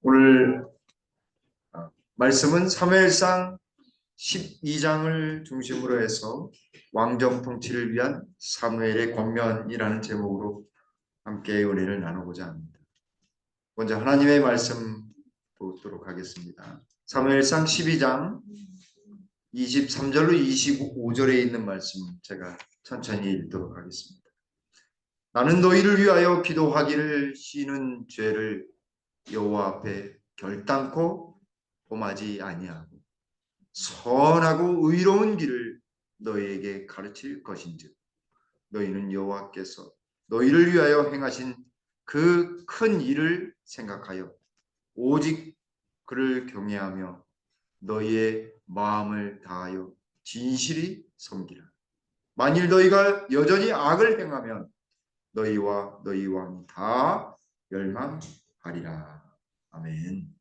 오늘 말씀은 사무엘상 12장을 중심으로 해서 왕정 통치를 위한 사무엘의 권면이라는 제목으로 함께 은혜를 나누고자 합니다. 먼저 하나님의 말씀 보도록 하겠습니다. 사무엘상 12장 23절로 25절에 있는 말씀 제가 천천히 읽도록 하겠습니다. 나는 너희를 위하여 기도하기를 쉬는 죄를 여호와 앞에 결단코 범하지 아니하고 선하고 의로운 길을 너희에게 가르칠 것인즉 너희는 여호와께서 너희를 위하여 행하신 그 큰 일을 생각하여 오직 그를 경외하며 너희의 마음을 다하여 진실이 섬기라. 만일 너희가 여전히 악을 행하면 너희와 너희 왕이 다 멸망하리라. 아멘.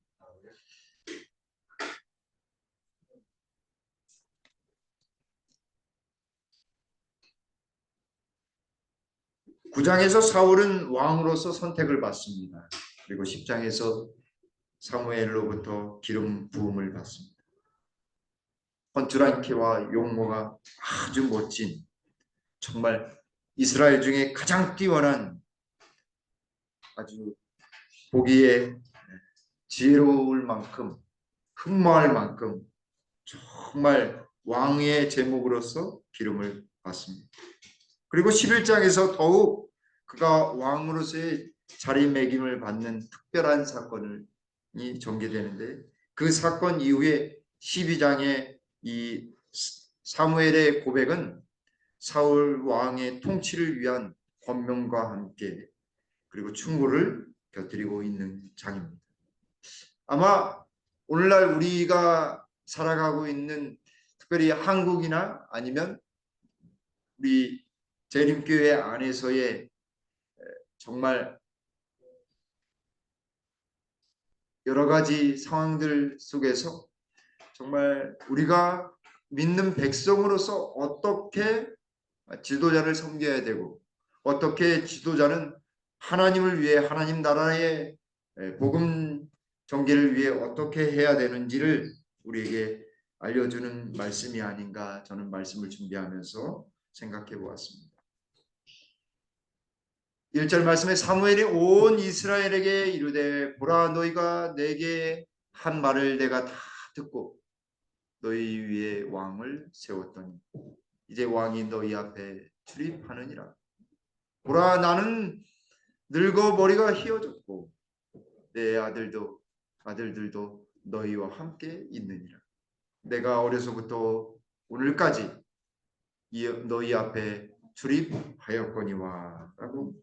9장에서 사울은 왕으로서 선택을 받습니다. 그리고 10장에서 사무엘로부터 기름 부음을 받습니다. 헌출한 키와 용모가 아주 멋진, 정말 이스라엘 중에 가장 뛰어난, 아주 보기에 지혜로울 만큼, 흠모할 만큼 정말 왕의 제목으로서 기름을 받습니다. 그리고 11장에서 더욱 그가 왕으로서의 자리매김을 받는 특별한 사건이 전개되는데, 그 사건 이후에 12장의 이 사무엘의 고백은 사울 왕의 통치를 위한 권명과 함께 그리고 충고를 곁들이고 있는 장입니다. 아마 오늘날 우리가 살아가고 있는, 특별히 한국이나 아니면 우리 재림교회 안에서의 정말 여러 가지 상황들 속에서 정말 우리가 믿는 백성으로서 어떻게 지도자를 섬겨야 되고, 어떻게 지도자는 하나님을 위해, 하나님 나라의 복음 전개를 위해 어떻게 해야 되는지를 우리에게 알려주는 말씀이 아닌가, 저는 말씀을 준비하면서 생각해 보았습니다. 1절 말씀에 사무엘이 온 이스라엘에게 이르되 보라, 너희가 내게 한 말을 내가 다 듣고 너희 위에 왕을 세웠더니 이제 왕이 너희 앞에 출입하느니라. 보라, 나는 늙어 머리가 희어졌고 내 아들들도 너희와 함께 있느니라. 내가 어려서부터 오늘까지 너희 앞에 출입하였거니와 라고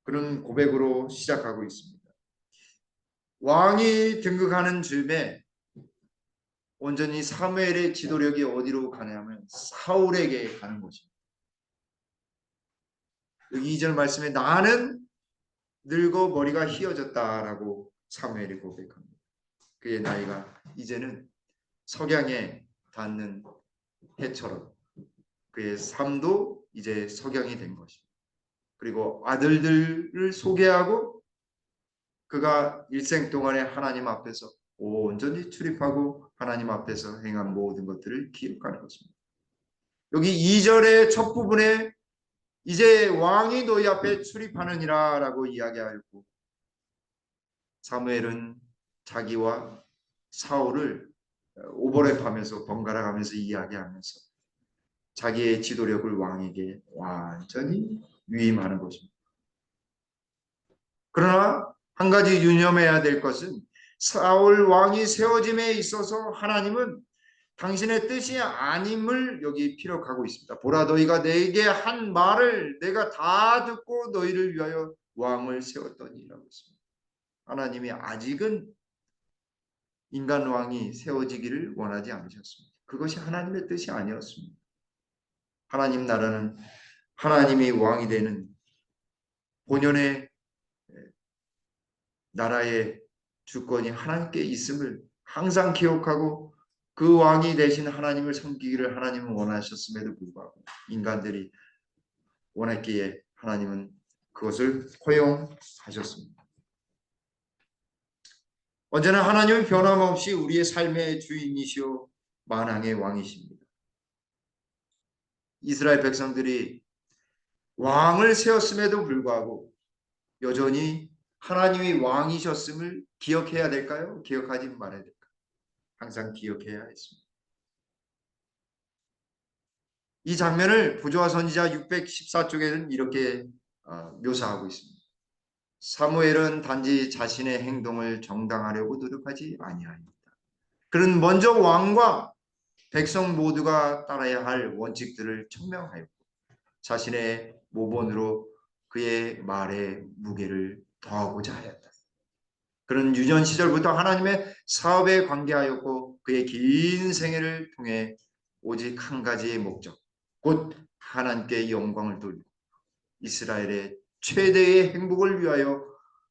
그런 고백으로 시작하고 있습니다. 왕이 등극하는 즈음에 온전히 사무엘의 지도력이 어디로 가냐면 사울에게 가는 것입니다. 여기 2절 말씀에 나는 늙어 머리가 희어졌다라고 사무엘이 고백합니다. 그의 나이가 이제는 석양에 닿는 해처럼 그의 삶도 이제 석양이 된 것입니다. 그리고 아들들을 소개하고 그가 일생 동안에 하나님 앞에서 온전히 출입하고 하나님 앞에서 행한 모든 것들을 기록하는 것입니다. 여기 2절의 첫 부분에 이제 왕이 너희 앞에 출입하느니라 라고 이야기하였고, 사무엘은 자기와 사울을 오버랩하면서 번갈아 가면서 이야기하면서 자기의 지도력을 왕에게 완전히 위임하는 것입니다. 그러나 한 가지 유념해야 될 것은 사울 왕이 세워짐에 있어서 하나님은 당신의 뜻이 아님을 여기 피력하고 있습니다. 보라, 너희가 내게 한 말을 내가 다 듣고 너희를 위하여 왕을 세웠더니라고 했습니다. 하나님이 아직은 인간 왕이 세워지기를 원하지 않으셨습니다. 그것이 하나님의 뜻이 아니었습니다. 하나님 나라는 하나님이 왕이 되는 본연의 나라의 주권이 하나님께 있음을 항상 기억하고 그 왕이 되신 하나님을 섬기기를 하나님은 원하셨음에도 불구하고 인간들이 원했기에 하나님은 그것을 허용하셨습니다. 언제나 하나님은 변함없이 우리의 삶의 주인이시오 만왕의 왕이십니다. 이스라엘 백성들이 왕을 세웠음에도 불구하고 여전히 하나님이 왕이셨음을 기억해야 될까요? 기억하지 말아야 될까요? 항상 기억해야 했습니다. 이 장면을 부조와 선지자 614쪽에는 이렇게 묘사하고 있습니다. 사무엘은 단지 자신의 행동을 정당하려고 노력하지 아니하였다. 그는 먼저 왕과 백성 모두가 따라야 할 원칙들을 청명하였고 자신의 모본으로 그의 말에 무게를 더하고자 하였다. 그는 유년 시절부터 하나님의 사업에 관계하였고 그의 긴 생애를 통해 오직 한 가지의 목적, 곧 하나님께 영광을 돌리고 이스라엘의 최대의 행복을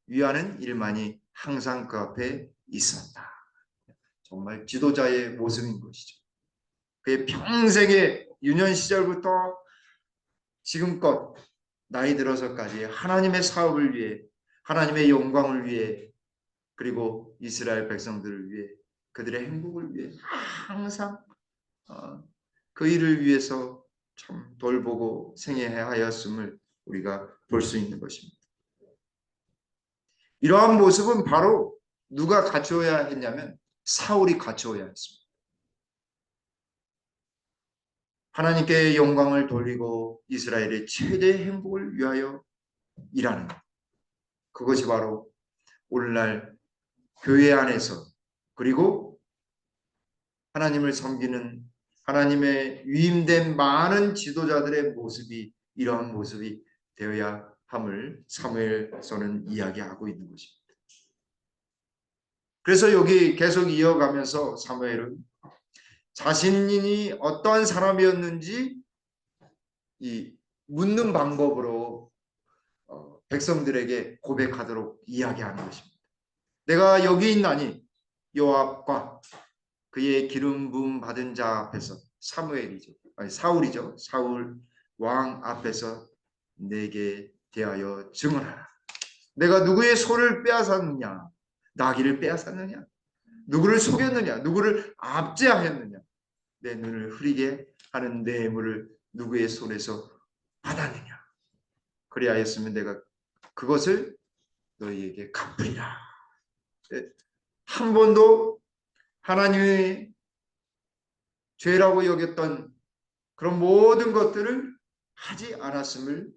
위하는 일만이 항상 그 앞에 있었다. 정말 지도자의 모습인 것이죠. 그의 평생의 유년 시절부터 지금껏 나이 들어서까지 하나님의 사업을 위해, 하나님의 영광을 위해, 그리고 이스라엘 백성들을 위해, 그들의 행복을 위해 항상 그 일을 위해서 참 돌보고 생애하였음을 우리가 볼 수 있는 것입니다. 이러한 모습은 바로 누가 갖추어야 했냐면 사울이 갖추어야 했습니다. 하나님께 영광을 돌리고 이스라엘의 최대의 행복을 위하여 일하는 것. 그것이 바로 오늘날 교회 안에서 그리고 하나님을 섬기는 하나님의 위임된 많은 지도자들의 모습이 이러한 모습이 되어야 함을 사무엘서는 이야기하고 있는 것입니다. 그래서 여기 계속 이어가면서 사무엘은 자신이 어떠한 사람이었는지 이 묻는 방법으로 백성들에게 고백하도록 이야기하는 것입니다. 내가 여기 있나니 요압과 그의 기름 부음 받은 자 앞에서 사울이죠. 사울 왕 앞에서 내게 대하여 증언하라. 내가 누구의 소를 빼앗았느냐? 나귀를 빼앗았느냐? 누구를 속였느냐? 누구를 압제하였느냐? 내 눈을 흐리게 하는 뇌물을 누구의 손에서 받았느냐? 그리하였으면 내가 그것을 너희에게 갚으리라. 한 번도 하나님의 죄라고 여겼던 그런 모든 것들을 하지 않았음을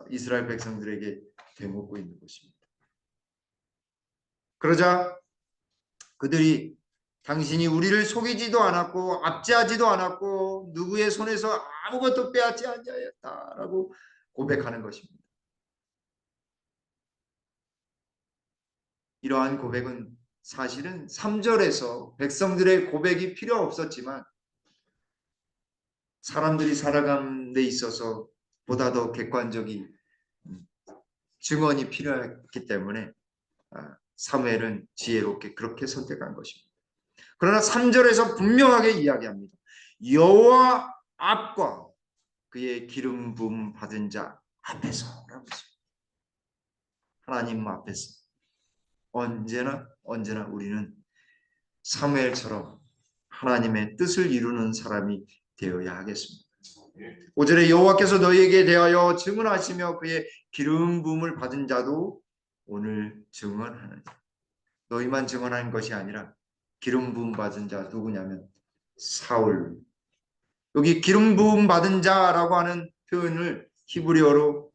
이스라엘 백성들에게 되묻고 있는 것입니다. 그러자 그들이 당신이 우리를 속이지도 않았고 압제하지도 않았고 누구의 손에서 아무것도 빼앗지 아니하였다라고 고백하는 것입니다. 이러한 고백은 사실은 3절에서 백성들의 고백이 필요 없었지만 사람들이 살아가는 데 있어서 보다 더 객관적인 증언이 필요했기 때문에 사무엘은 지혜롭게 그렇게 선택한 것입니다. 그러나 3절에서 분명하게 이야기합니다. 여호와 앞과 그의 기름 부음 받은 자 앞에서라고 했습니다. 하나님 앞에서 언제나 우리는 사무엘처럼 하나님의 뜻을 이루는 사람이 되어야 하겠습니다. 5절에 여호와께서 너희에게 대하여 증언하시며 그의 기름 부음을 받은 자도 오늘 증언하느니. 너희만 증언하는 것이 아니라 기름 부음 받은 자 누구냐면 사울. 여기 기름 부음 받은 자라고 하는 표현을 히브리어로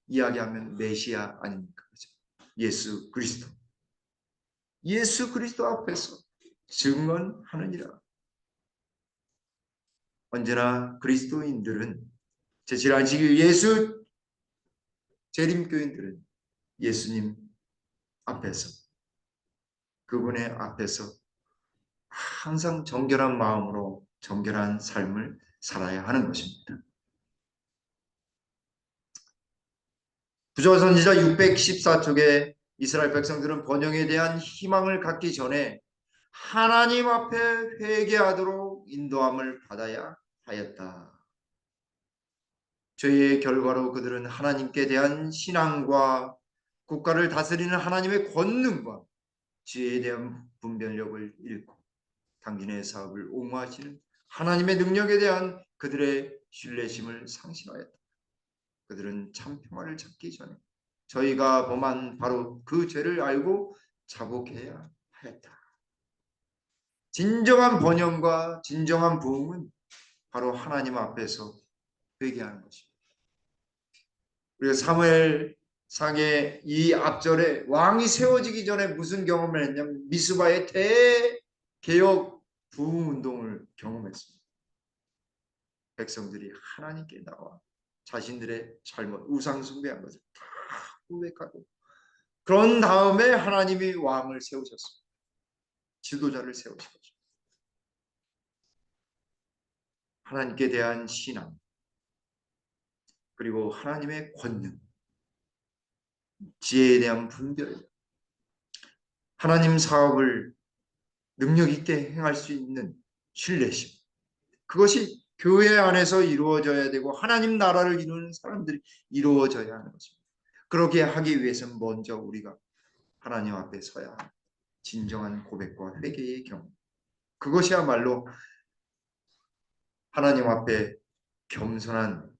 이야기하면 메시아 아닙니까? 예수 그리스도. 예수 그리스도 앞에서 증언하느니라. 언제나 그리스도인들은 제7안식 예수 재림교인들은 예수님 앞에서 그분의 앞에서 항상 정결한 마음으로 정결한 삶을 살아야 하는 것입니다. 부조와 선지자 614쪽에 이스라엘 백성들은 번영에 대한 희망을 갖기 전에 하나님 앞에 회개하도록 인도함을 받아야 하였다. 죄의 결과로 그들은 하나님께 대한 신앙과 국가를 다스리는 하나님의 권능과 지혜에 대한 분별력을 잃고 당신의 사업을 옹호하시는 하나님의 능력에 대한 그들의 신뢰심을 상실하였다. 그들은 참 평화를 찾기 전에 저희가 범한 바로 그 죄를 알고 자복해야 하였다. 진정한 번영과 진정한 부흥은 바로 하나님 앞에서 회개하는 것입니다. 우리가 사무엘 상의 이 앞절에 왕이 세워지기 전에 무슨 경험을 했냐면 미스바의 대개혁 부흥운동을 경험했습니다. 백성들이 하나님께 나와 자신들의 잘못, 우상 숭배한 것을 다 고백하고 그런 다음에 하나님이 왕을 세우셨습니다. 지도자를 세우셨죠. 하나님께 대한 신앙, 그리고 하나님의 권능, 지혜에 대한 분별, 하나님 사업을 능력 있게 행할 수 있는 신뢰심, 그것이 교회 안에서 이루어져야 되고 하나님 나라를 이루는 사람들이 이루어져야 하는 것입니다. 그렇게 하기 위해서는 먼저 우리가 하나님 앞에 서야 합니다. 진정한 고백과 회개의 경험, 그것이야말로 하나님 앞에 겸손한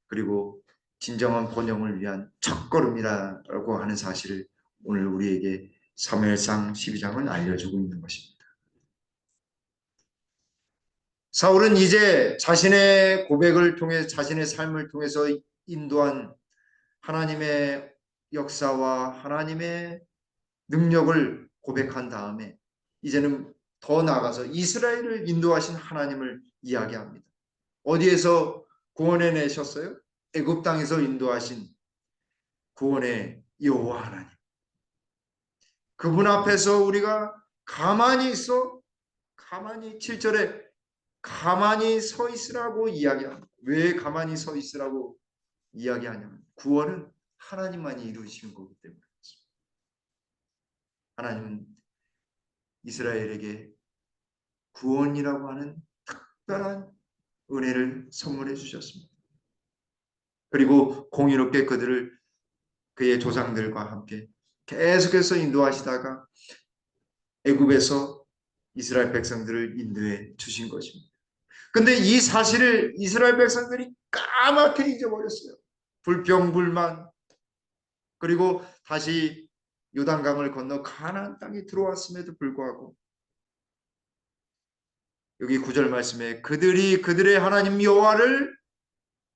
그리고 진정한 번영을 위한 첫걸음이라고 하는 사실을 오늘 우리에게 사무엘상 12장은 알려주고 있는 것입니다. 사울은 이제 자신의 고백을 통해 자신의 삶을 통해서 인도한 하나님의 역사와 하나님의 능력을 고백한 다음에 이제는 더 나아가서 이스라엘을 인도하신 하나님을 이야기합니다. 어디에서 구원해 내셨어요? 애굽 땅에서 인도하신 구원의 여호와 하나님. 그분 앞에서 우리가 가만히 있어, 가만히 7절에 가만히 서 있으라고 이야기합니다. 왜 가만히 서 있으라고 이야기하냐면 구원은 하나님만이 이루시는 거기 때문에 그렇습니다. 하나님은 이스라엘에게 구원이라고 하는 특별한 은혜를 선물해 주셨습니다. 그리고 공의롭게 그들을 그의 조상들과 함께 계속해서 인도하시다가 애굽에서 이스라엘 백성들을 인도해 주신 것입니다. 근데 이 사실을 이스라엘 백성들이 까맣게 잊어버렸어요. 불평불만, 그리고 다시 요단강을 건너 가나안 땅에 들어왔음에도 불구하고 여기 9절 말씀에 그들이 그들의 하나님 여호와를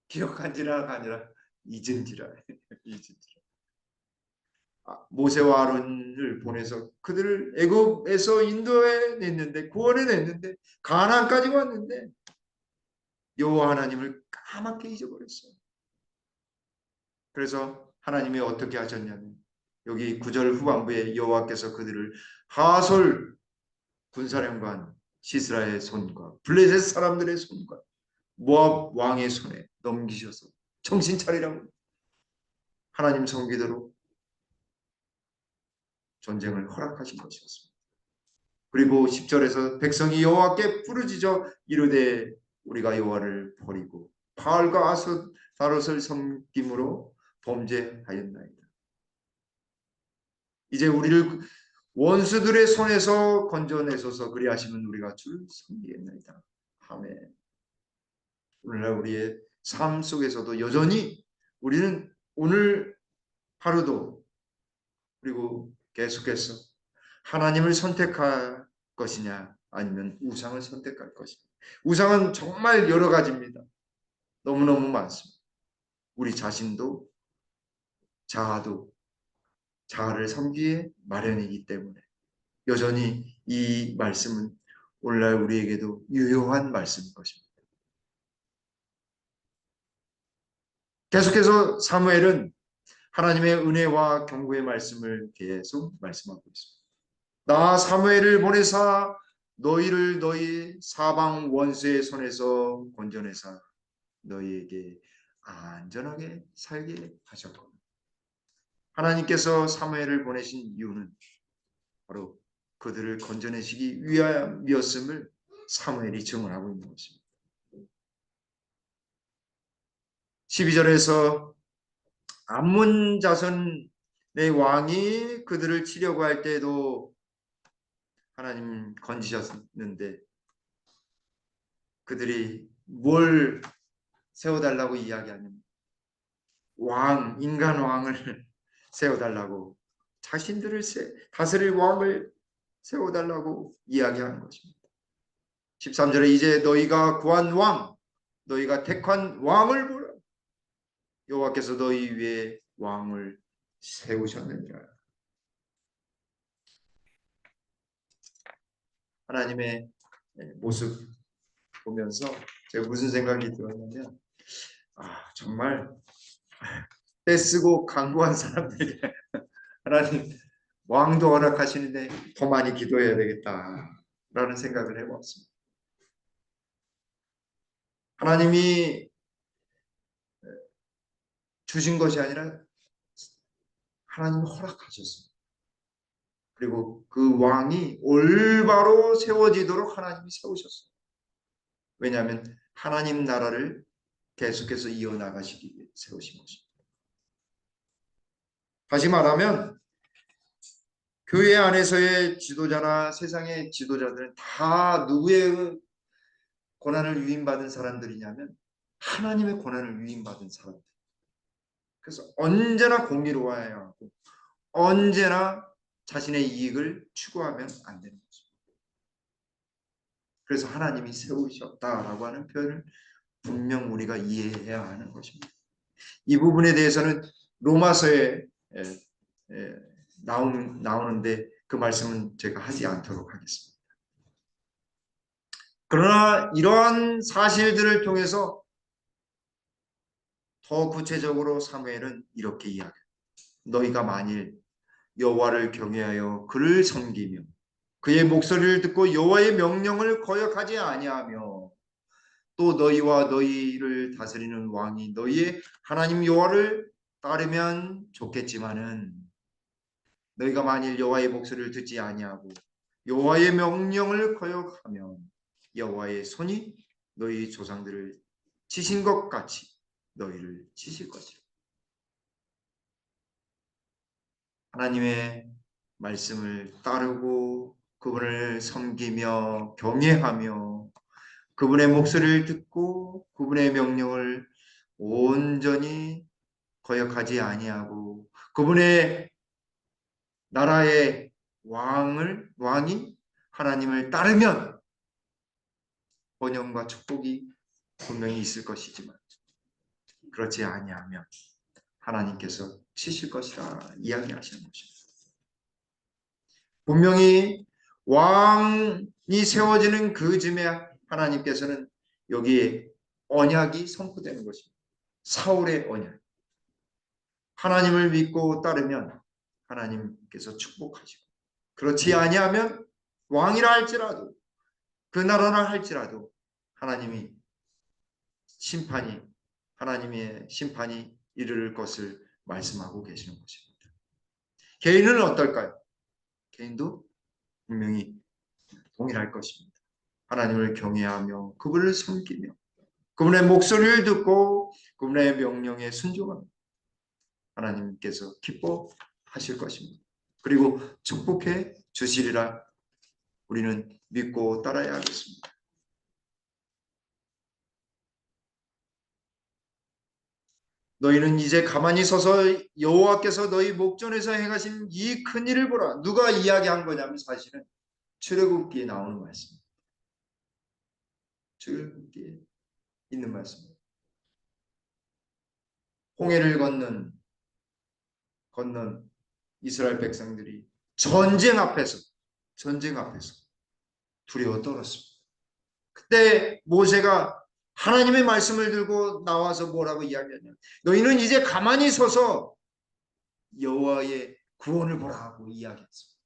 기억한지라가 아니라 잊은지라. 잊은지라. 모세와 아론을 보내서 그들을 애굽에서 인도해 냈는데, 구원해 냈는데, 가나안까지 왔는데 여호와 하나님을 까맣게 잊어버렸어요. 그래서 하나님이 어떻게 하셨냐면 여기 9절 후반부에 여호와께서 그들을 하솔 군사령관 시스라의 손과 블레셋 사람들의 손과 모압 왕의 손에 넘기셔서 정신 차리라고 하나님 성기대로 전쟁을 허락하신 것이었습니다. 그리고 10절에서 백성이 여호와께 부르짖어 이르되 우리가 여호와를 버리고 바알과 아스타롯을 섬김으로 범죄하였나이다. 이제 우리를 원수들의 손에서 건져내소서, 그리하시면 우리가 주를 섬기겠나이다. 아멘. 오늘날 우리의 삶 속에서도 여전히 우리는 오늘 하루도 그리고 계속해서 하나님을 선택할 것이냐 아니면 우상을 선택할 것이냐. 우상은 정말 여러 가지입니다. 너무너무 많습니다. 우리 자신도 자아도 자아를 섬기에 마련이기 때문에 여전히 이 말씀은 오늘날 우리에게도 유효한 말씀인 것입니다. 계속해서 사무엘은 하나님의 은혜와 경고의 말씀을 계속 말씀하고 있습니다. 나 사무엘을 보내사 너희를 너희 사방 원수의 손에서 건져내사 너희에게 안전하게 살게 하셨고, 하나님께서 사무엘을 보내신 이유는 바로 그들을 건져내시기 위함이었음을 사무엘이 증언하고 있는 것입니다. 12절에서 암몬 자손의 왕이 그들을 치려고 할 때도 하나님 건지셨는데 그들이 뭘 세워달라고 이야기하냐면 인간 왕을 세워달라고, 자신들을 다스릴 왕을 세워달라고 이야기하는 것입니다. 13절에 이제 너희가 구한 왕, 너희가 택한 왕을 보라. 여호와께서 너희 위에 왕을 세우셨느니라. 하나님의 모습 보면서 제가 무슨 생각이 들었냐면, 정말 떼쓰고 강구한 사람들에게 하나님 왕도 허락하시는데 더 많이 기도해야 되겠다라는 생각을 해봤습니다. 하나님이 주신 것이 아니라 하나님이 허락하셨습니다. 그리고 그 왕이 올바로 세워지도록 하나님이 세우셨어요. 왜냐하면 하나님 나라를 계속해서 이어나가시기 위해 세우신 것입니다. 다시 말하면 교회 안에서의 지도자나 세상의 지도자들은 다 누구의 고난을 위임받은 사람들이냐면 하나님의 고난을 위임받은 사람들. 그래서 언제나 공의로워야 하고 언제나 자신의 이익을 추구하면 안 되는 거죠. 그래서 하나님이 세우셨다라고 하는 표현을 분명 우리가 이해해야 하는 것입니다. 이 부분에 대해서는 로마서에 나오는데 그 말씀은 제가 하지 않도록 하겠습니다. 그러나 이러한 사실들을 통해서 더 구체적으로 사무엘은 이렇게 이야기합니다. 너희가 만일 여호와를 경외하여 그를 섬기며 그의 목소리를 듣고 여호와의 명령을 거역하지 아니하며 또 너희와 너희를 다스리는 왕이 너희의 하나님 여호와를 따르면 좋겠지만은 너희가 만일 여호와의 목소리를 듣지 아니하고 여호와의 명령을 거역하면 여호와의 손이 너희 조상들을 치신 것 같이 너희를 치실 것이라. 하나님의 말씀을 따르고 그분을 섬기며 경외하며 그분의 목소리를 듣고 그분의 명령을 온전히 거역하지 아니하고 그분의 나라의 왕이 하나님을 따르면 번영과 축복이 분명히 있을 것이지만 그렇지 아니하면 하나님께서 치실 것이라 이야기하시는 것입니다. 분명히 왕이 세워지는 그 즈음에 하나님께서는 여기에 언약이 선포되는 것입니다. 사울의 언약. 하나님을 믿고 따르면 하나님께서 축복하시고 그렇지 아니하면 왕이라 할지라도 그 나라라 할지라도 하나님의 심판이 이르를 것을 말씀하고 계시는 것입니다. 개인은 어떨까요? 개인도 분명히 동일할 것입니다. 하나님을 경외하며 그분을 섬기며 그분의 목소리를 듣고 그분의 명령에 순종하며 하나님께서 기뻐하실 것입니다. 그리고 축복해 주시리라 우리는 믿고 따라야 하겠습니다. 너희는 이제 가만히 서서 여호와께서 너희 목전에서 행하신 이 큰 일을 보라. 누가 이야기한 거냐면 사실은 출애굽기에 나오는 말씀입니다. 출애굽기에 있는 말씀입니다. 홍해를 건넌 이스라엘 백성들이 전쟁 앞에서 두려워 떨었습니다. 그때 모세가 하나님의 말씀을 들고 나와서 뭐라고 이야기하냐? 너희는 이제 가만히 서서 여호와의 구원을 보라고 이야기했습니다.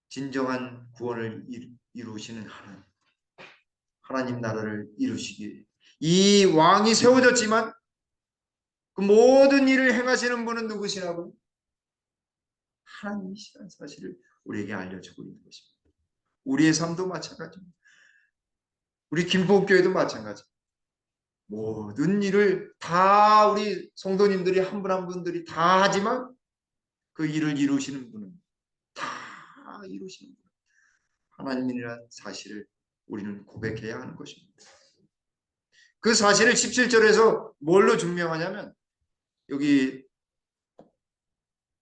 진정한 구원을 이루시는 하나님 나라를 이루시기 위해 이 왕이 세워졌지만 그 모든 일을 행하시는 분은 누구시라고요? 하나님이시라는 사실을 우리에게 알려주고 있는 것입니다. 우리의 삶도 마찬가지입니다. 우리 김포교회도 마찬가지입니다. 모든 일을 다 우리 성도님들이 한 분 한 분들이 다 하지만 그 일을 이루시는 분은 다 이루시는 분 하나님이라는 사실을 우리는 고백해야 하는 것입니다. 그 사실을 17절에서 뭘로 증명하냐면 여기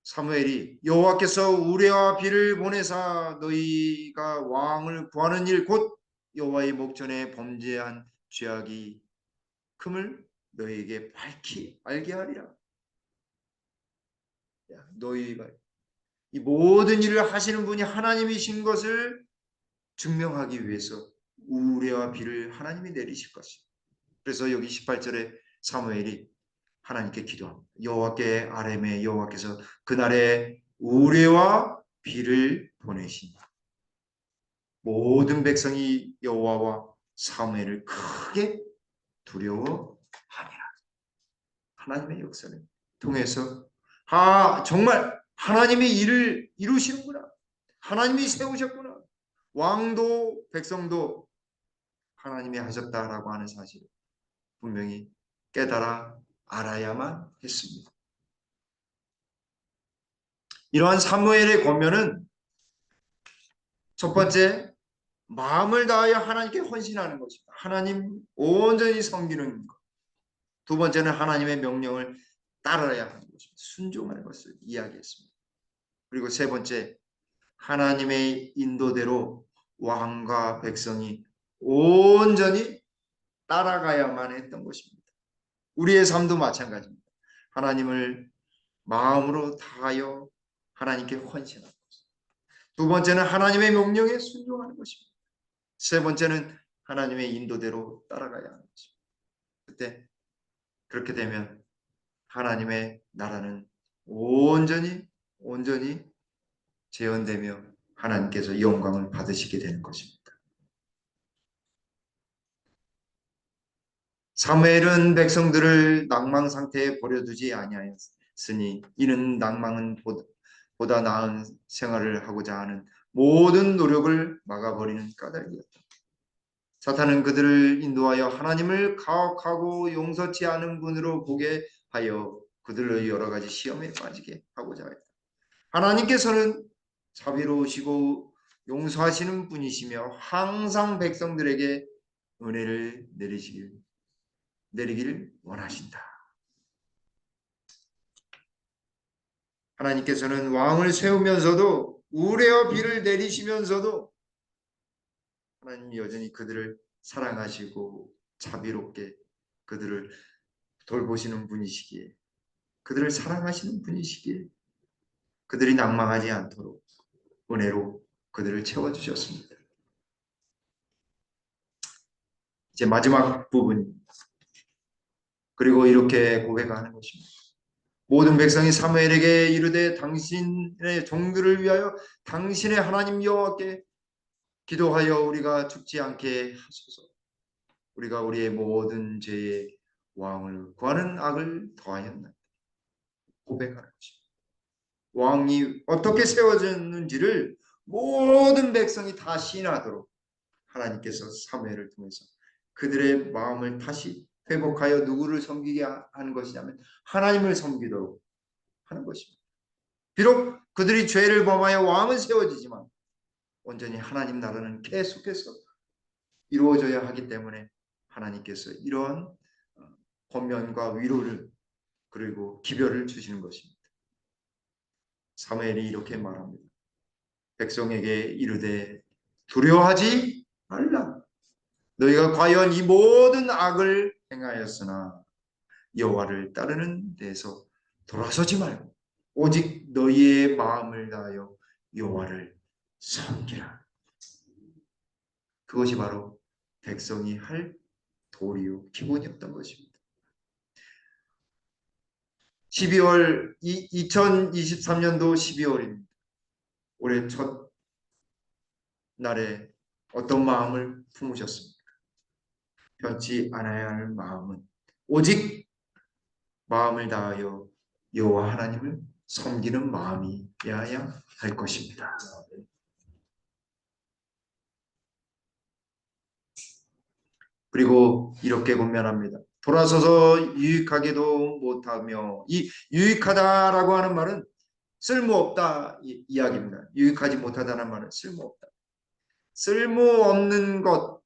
사무엘이 여호와께서 우레와 비를 보내사 너희가 왕을 구하는 일 곧 여호와의 목전에 범죄한 죄악이 큼을 너희에게 밝히 알게 하리라. 너희가 이 모든 일을 하시는 분이 하나님이신 것을 증명하기 위해서 우레와 비를 하나님이 내리실 것입니다. 그래서 여기 18절에 사무엘이 하나님께 기도합니다. 여호와께 아뢰매 여호와께서 그날에 우레와 비를 보내시니 모든 백성이 여호와와 사무엘을 크게 두려워하니라. 하나님의 역사를 통해서 정말 하나님이 일을 이루시는구나. 하나님이 세우셨구나. 왕도 백성도 하나님이 하셨다라고 하는 사실을 분명히 깨달아 알아야만 했습니다. 이러한 사무엘의 권면은 첫 번째, 마음을 다하여 하나님께 헌신하는 것입니다. 하나님 온전히 섬기는 것. 두 번째는 하나님의 명령을 따라야 하는 것입니다. 순종하는 것을 이야기했습니다. 그리고 세 번째, 하나님의 인도대로 왕과 백성이 온전히 따라가야만 했던 것입니다. 우리의 삶도 마찬가지입니다. 하나님을 마음으로 다하여 하나님께 헌신하는 것. 두 번째는 하나님의 명령에 순종하는 것입니다. 세 번째는 하나님의 인도대로 따라가야 하는 것입니다. 그때 그렇게 되면 하나님의 나라는 온전히 재현되며 하나님께서 영광을 받으시게 되는 것입니다. 사무엘은 백성들을 낭망 상태에 버려두지 아니하였으니 이는 낭망은 보다 나은 생활을 하고자 하는 모든 노력을 막아버리는 까닭이었다. 사탄은 그들을 인도하여 하나님을 가혹하고 용서치 않은 분으로 보게 하여 그들을 여러 가지 시험에 빠지게 하고자 했다. 하나님께서는 자비로우시고 용서하시는 분이시며 항상 백성들에게 은혜를 내리기를 원하신다. 하나님께서는 왕을 세우면서도 우레와 비를 내리시면서도 하나님이 여전히 그들을 사랑하시고 자비롭게 그들을 돌보시는 분이시기에 그들을 사랑하시는 분이시기에 그들이 낭망하지 않도록 은혜로 그들을 채워주셨습니다. 이제 마지막 부분 그리고 이렇게 고백하는 것입니다. 모든 백성이 사무엘에게 이르되 당신의 종들을 위하여 당신의 하나님 여호와께 기도하여 우리가 죽지 않게 하소서. 우리가 우리의 모든 죄에 왕을 구하는 악을 더하였나이다. 고백하는 것입니다. 왕이 어떻게 세워졌는지를 모든 백성이 다 시인하도록 하나님께서 사무엘을 통해서 그들의 마음을 다시 회복하여 누구를 섬기게 하는 것이냐면 하나님을 섬기도록 하는 것입니다. 비록 그들이 죄를 범하여 왕은 세워지지만 온전히 하나님 나라는 계속해서 이루어져야 하기 때문에 하나님께서 이러한 권면과 위로를 그리고 기별을 주시는 것입니다. 사무엘이 이렇게 말합니다. 백성에게 이르되 두려워하지 말라. 너희가 과연 이 모든 악을 행하였으나 여호와를 따르는 데서 돌아서지 말고 오직 너희의 마음을 다하여 여호와를 섬기라. 그것이 바로 백성이 할 도리요 기본이었던 것입니다. 2023년도 12월입니다. 올해 첫 날에 어떤 마음을 품으셨습니까? 변치 않아야 할 마음은 오직 마음을 다하여 여호와 하나님을 섬기는 마음이어야 할 것입니다. 그리고 이렇게 권면합니다. 돌아서서 유익하게도 못하며 이 유익하다라고 하는 말은 쓸모없다 이야기입니다. 유익하지 못하다는 말은 쓸모없다. 쓸모없는 것,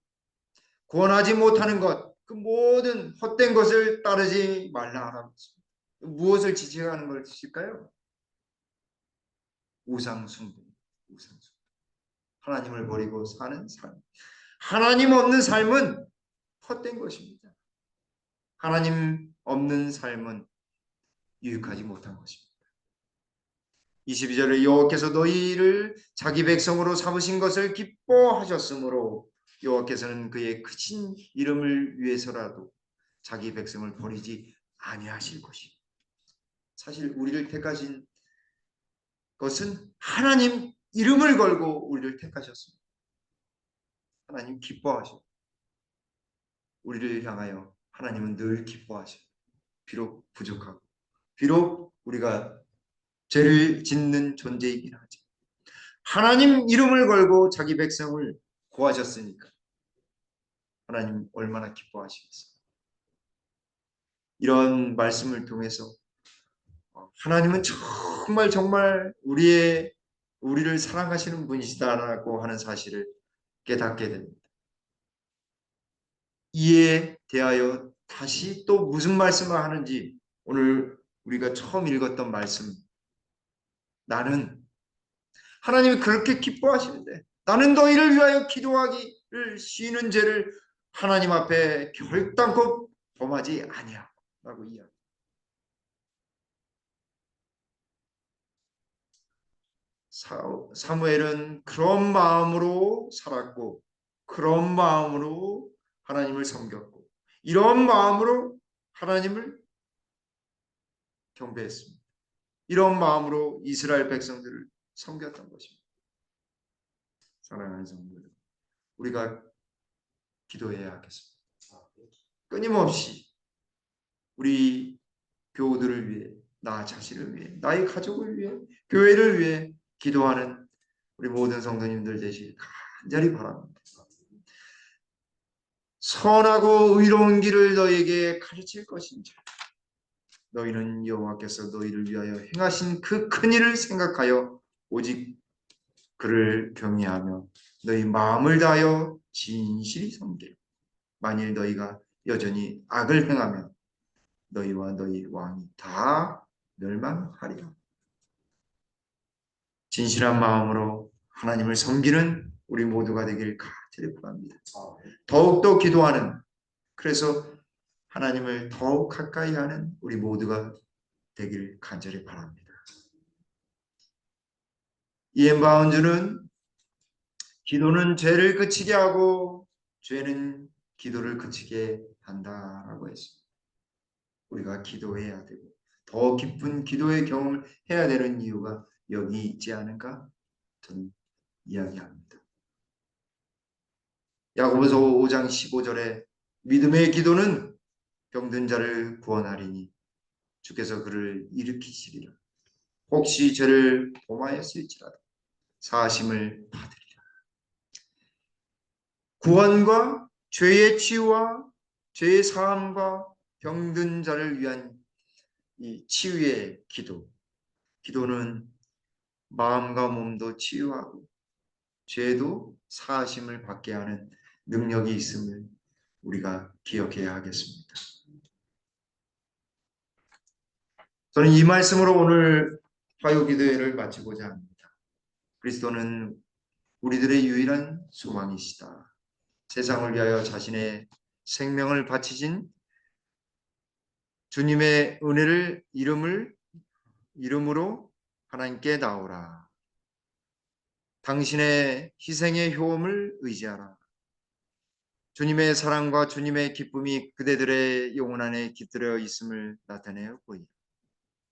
구원하지 못하는 것, 그 모든 헛된 것을 따르지 말라라고 했습니다. 무엇을 지칭하는 것일까요? 우상숭배. 우상숭배. 하나님을 버리고 사는 삶. 하나님 없는 삶은 헛된 것입니다. 하나님 없는 삶은 유익하지 못한 것입니다. 22절에 여호와께서 너희를 자기 백성으로 삼으신 것을 기뻐하셨으므로 여호와께서는 그의 크신 이름을 위해서라도 자기 백성을 버리지 아니하실 것입니다. 사실 우리를 택하신 것은 하나님 이름을 걸고 우리를 택하셨습니다. 하나님 기뻐하셔. 우리를 향하여 하나님은 늘 기뻐하셔. 비록 부족하고 비록 우리가 죄를 짓는 존재이긴 하지. 하나님 이름을 걸고 자기 백성을 구하셨으니까 하나님 얼마나 기뻐하시겠어요. 이런 말씀을 통해서 하나님은 정말 정말 우리를 사랑하시는 분이시다라고 하는 사실을 깨닫게 됩니다. 이에 대하여 다시 또 무슨 말씀을 하는지 오늘 우리가 처음 읽었던 말씀, 나는 하나님이 그렇게 기뻐하시는데 나는 너희를 위하여 기도하기를 쉬는 죄를 하나님 앞에 결단코 범하지 아니하라고 이야기. 사무엘은 그런 마음으로 살았고 그런 마음으로 하나님을 섬겼고 이런 마음으로 하나님을 경배했습니다. 이런 마음으로 이스라엘 백성들을 섬겼던 것입니다. 사랑하는 성도들, 우리가 기도해야 하겠습니다. 끊임없이 우리 교우들을 위해, 나 자신을 위해, 나의 가족을 위해, 교회를 위해 기도하는 우리 모든 성도님들 되시길 간절히 바랍니다. 선하고 의로운 길을 너희에게 가르칠 것인지 너희는 여호와께서 너희를 위하여 행하신 그 큰 일을 생각하여 오직 그를 경외하며 너희 마음을 다하여 진실이 섬기라. 만일 너희가 여전히 악을 행하면 너희와 너희 왕이 다 멸망하리라. 진실한 마음으로 하나님을 섬기는 우리 모두가 되길 간절히 바랍니다. 더욱더 기도하는, 그래서 하나님을 더욱 가까이 하는 우리 모두가 되길 간절히 바랍니다. 이엔 바운즈는 기도는 죄를 그치게 하고 죄는 기도를 그치게 한다라고 했습니다. 우리가 기도해야 되고 더 깊은 기도의 경험을 해야 되는 이유가 여기 있지 않은가 저는 이야기합니다. 야고보서 5장 15절에 믿음의 기도는 병든 자를 구원하리니 주께서 그를 일으키시리라. 혹시 죄를 범하였을지라도 사하심을 받으리라. 구원과 죄의 치유와 죄의 사함과 병든 자를 위한 이 치유의 기도. 기도는 마음과 몸도 치유하고 죄도 사하심을 받게 하는 능력이 있음을 우리가 기억해야 하겠습니다. 저는 이 말씀으로 오늘 화요기도회를 마치고자 합니다. 그리스도는 우리들의 유일한 소망이시다. 세상을 위하여 자신의 생명을 바치신 주님의 은혜를 이름으로 하나님께 나오라. 당신의 희생의 효험을 의지하라. 주님의 사랑과 주님의 기쁨이 그대들의 영혼 안에 깃들어 있음을 나타내어 보이라.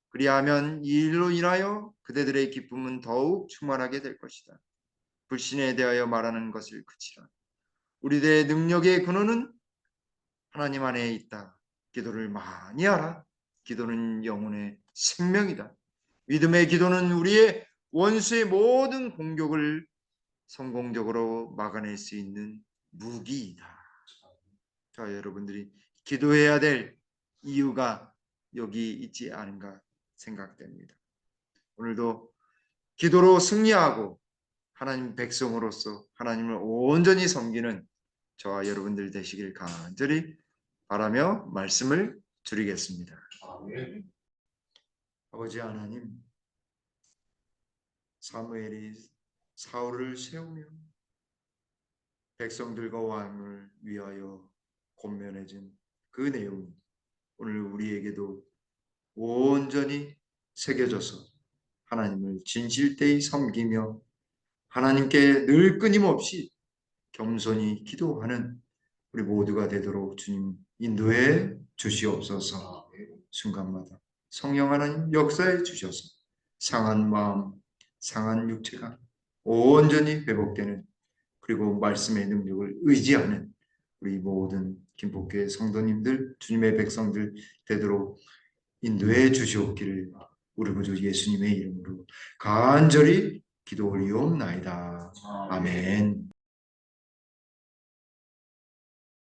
그리하면 이 일로 인하여 그대들의 기쁨은 더욱 충만하게 될 것이다. 불신에 대하여 말하는 것을 그치라. 우리들의 능력의 근원은 하나님 안에 있다. 기도를 많이 하라. 기도는 영혼의 생명이다. 믿음의 기도는 우리의 원수의 모든 공격을 성공적으로 막아낼 수 있는 무기이다. 자, 여러분들이 기도해야 될 이유가 여기 있지 않은가 생각됩니다. 오늘도 기도로 승리하고 하나님 백성으로서 하나님을 온전히 섬기는 저와 여러분들 되시길 간절히 바라며 말씀을 드리겠습니다. 아멘. 아버지 하나님, 사무엘이 사울을 세우며 백성들과 왕을 위하여 권면해준 그 내용이 오늘 우리에게도 온전히 새겨져서 하나님을 진실되이 섬기며 하나님께 늘 끊임없이 겸손히 기도하는 우리 모두가 되도록 주님 인도해 주시옵소서. 순간마다 성령 하나님 역사해 주셔서 상한 마음, 상한 육체가 온전히 회복되는, 그리고 말씀의 능력을 의지하는 우리 모든 김포교회 성도님들, 주님의 백성들 되도록 인도해 주시옵기를 우리 구주 예수님의 이름으로 간절히 기도 올리옵나이다. 아멘.